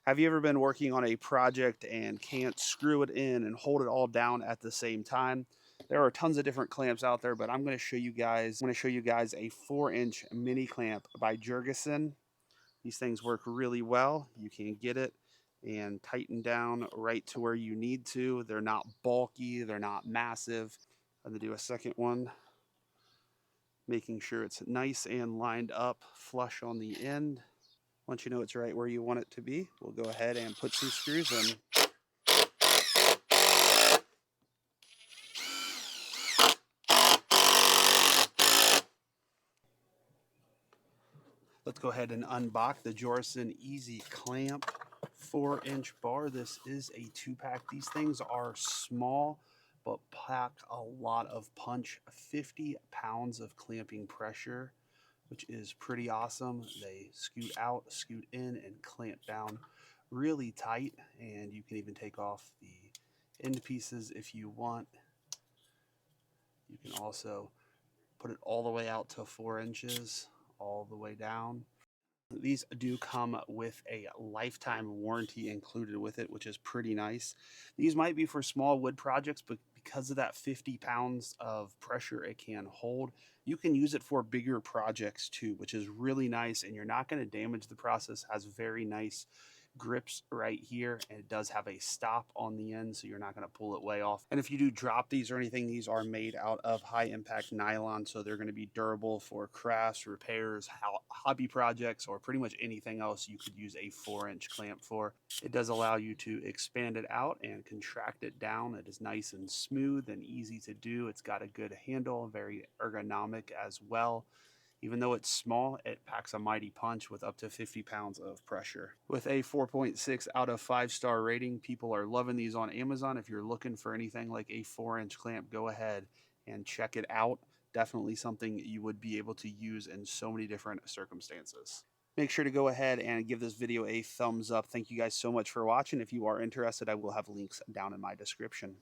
Have you ever been working on a project and can't screw it in and hold it all down at the same time? There are tons of different clamps out there, but I'm going to show you guys a 4-inch mini clamp by Jorgensen. These things work really well. You can get it and tighten down right to where you need to. They're not bulky, they're not massive. I'm going to do a second one, making sure it's nice and lined up flush on the end. Once you know it's right where you want it to be, we'll go ahead and put some screws in. Let's go ahead and unbox the Jorgensen Easy Clamp 4-inch bar. This is a 2-pack. These things are small, but pack a lot of punch. 50 pounds of clamping pressure, which is pretty awesome. They scoot out, scoot in, and clamp down really tight. And you can even take off the end pieces if you want. You can also put it all the way out to 4 inches, all the way down. These do come with a lifetime warranty included with it, which is pretty nice. These might be for small wood projects, but because of that 50 pounds of pressure it can hold, you can use it for bigger projects too, which is really nice, and you're not going to damage the process. Has very nice grips right here, and it does have a stop on the end, so you're not going to pull it way off. And if you do drop these or anything, these are made out of high impact nylon, so they're going to be durable for crafts, repairs, hobby projects, or pretty much anything else you could use a 4-inch clamp for. It does allow you to expand it out and contract it down. It is nice and smooth and easy to do. It's got a good handle, very ergonomic as well. Even though it's small, it packs a mighty punch with up to 50 pounds of pressure. With a 4.6 out of 5-star rating, people are loving these on Amazon. If you're looking for anything like a 4-inch clamp, go ahead and check it out. Definitely something you would be able to use in so many different circumstances. Make sure to go ahead and give this video a thumbs up. Thank you guys so much for watching. If you are interested, I will have links down in my description.